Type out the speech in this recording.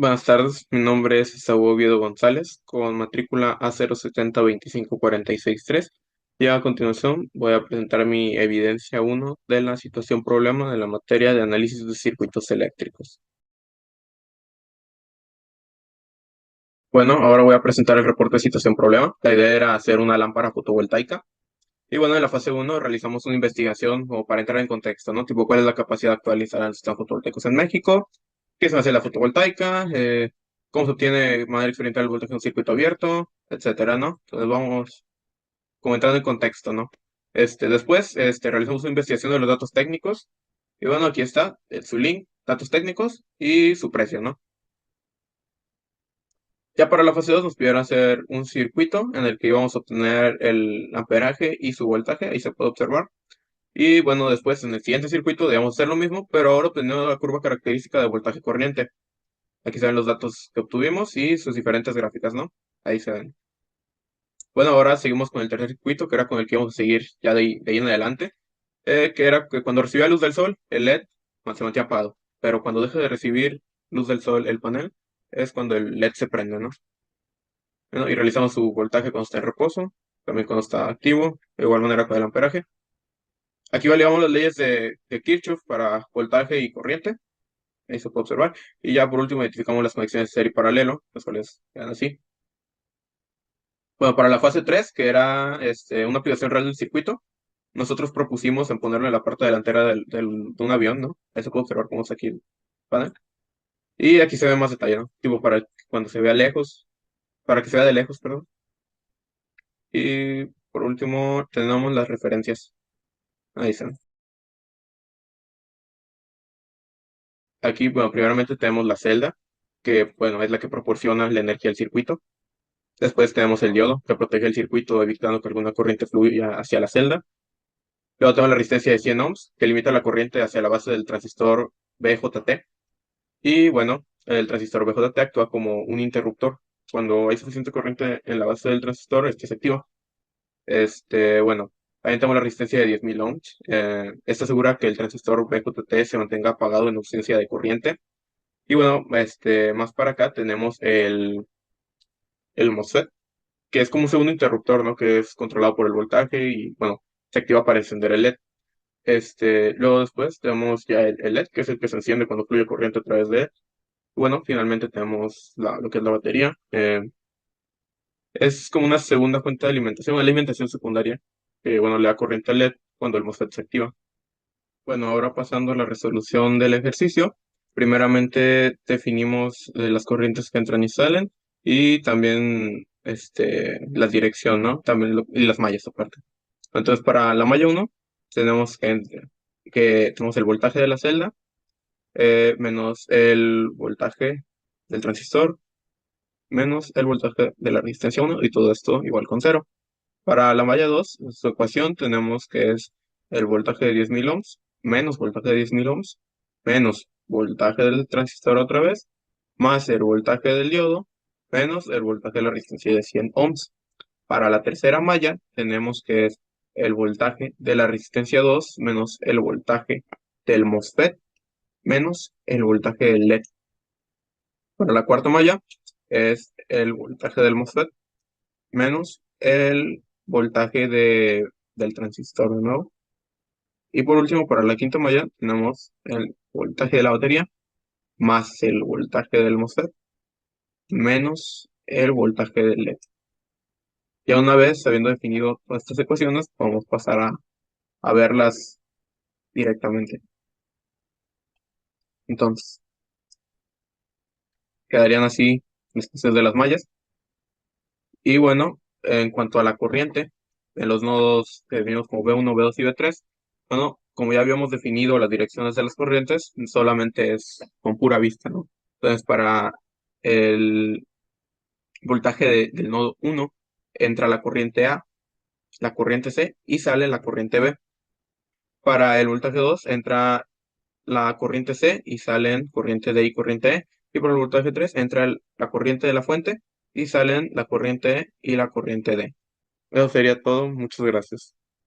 Buenas tardes, mi nombre es Esaú Oviedo González, con matrícula A070-25463. Y a continuación voy a presentar mi evidencia uno de la situación problema de la materia de análisis de circuitos eléctricos. Bueno, ahora voy a presentar el reporte de situación problema. La idea era hacer una lámpara fotovoltaica. Y bueno, en la fase uno realizamos una investigación como para entrar en contexto, ¿no? Tipo, ¿cuál es la capacidad actual de instalar sistemas fotovoltaicos en México? ¿Qué se hace la fotovoltaica? ¿Cómo se obtiene de manera experimental el voltaje en un circuito abierto? Etcétera, ¿no? Entonces vamos como entrando en contexto, ¿no? Después, realizamos una investigación de los datos técnicos. Y bueno, aquí está su link, datos técnicos y su precio, ¿no? Ya para la fase 2 nos pidieron hacer un circuito en el que íbamos a obtener el amperaje y su voltaje, ahí se puede observar. Y bueno, después en el siguiente circuito debemos hacer lo mismo, pero ahora obteniendo la curva característica de voltaje corriente. Aquí se ven los datos que obtuvimos y sus diferentes gráficas, ¿no? Ahí se ven. Bueno, ahora seguimos con el tercer circuito, que era con el que íbamos a seguir ya de ahí en adelante, que era que cuando recibía luz del sol, el LED se mantenía apagado, pero cuando deja de recibir luz del sol el panel, es cuando el LED se prende, ¿no? Bueno, y realizamos su voltaje cuando está en reposo, también cuando está activo, de igual manera con el amperaje. Aquí validamos las leyes de Kirchhoff para voltaje y corriente, ahí se puede observar. Y ya por último identificamos las conexiones de serie y paralelo, las cuales quedan así. Bueno, para la fase 3 que era una aplicación real del circuito, nosotros propusimos en ponerlo en la parte delantera de un avión, ¿no? Ahí se puede observar cómo está aquí el panel. Y aquí se ve más detalle, ¿no? Tipo para cuando se vea lejos, para que se vea de lejos, perdón. Y por último tenemos las referencias. Ahí están. Aquí, bueno, primeramente tenemos la celda, que, bueno, es la que proporciona la energía al circuito. Después tenemos el diodo, que protege el circuito evitando que alguna corriente fluya hacia la celda. Luego tenemos la resistencia de 100 ohms, que limita la corriente hacia la base del transistor BJT. Y bueno, el transistor BJT actúa como un interruptor. Cuando hay suficiente corriente en la base del transistor, este se activa. Bueno, ahí tenemos la resistencia de 10.000 ohms. Esta asegura que el transistor BJT se mantenga apagado en ausencia de corriente. Y bueno, más para acá tenemos el MOSFET, que es como un segundo interruptor, ¿no? Que es controlado por el voltaje y, bueno, se activa para encender el LED. Luego después tenemos ya el LED, que es el que se enciende cuando fluye corriente a través de él. Bueno, finalmente tenemos lo que es la batería. Es como una segunda fuente de alimentación, una alimentación secundaria, que, bueno, le da corriente al LED cuando el MOSFET se activa. Bueno, ahora pasando a la resolución del ejercicio, primeramente definimos las corrientes que entran y salen y también la dirección, ¿no? También y las mallas aparte. Entonces, para la malla uno tenemos que tenemos el voltaje de la celda menos el voltaje del transistor menos el voltaje de la resistencia uno y todo esto igual con cero. Para la malla 2 su ecuación tenemos que es el voltaje de 10.000 ohms menos voltaje de 10.000 ohms menos voltaje del transistor otra vez más el voltaje del diodo menos el voltaje de la resistencia de 100 ohms. Para la tercera malla tenemos que es el voltaje de la resistencia 2 menos el voltaje del MOSFET menos el voltaje del LED. Para la cuarta malla es el voltaje del MOSFET menos el voltaje del transistor de nuevo. Y por último, para la quinta malla tenemos el voltaje de la batería más el voltaje del MOSFET menos el voltaje del LED. Ya una vez habiendo definido todas estas ecuaciones, vamos a pasar a verlas directamente. Entonces, quedarían así las ecuaciones de las mallas. Y bueno, en cuanto a la corriente, en los nodos que definimos como B1, B2 y B3, bueno, como ya habíamos definido las direcciones de las corrientes, solamente es con pura vista, ¿no? Entonces, para el voltaje del nodo 1, entra la corriente A, la corriente C y sale la corriente B. Para el voltaje 2, entra la corriente C y salen corriente D y corriente E. Y para el voltaje 3, entra la corriente de la fuente y salen la corriente E y la corriente D. Eso sería todo. Muchas gracias.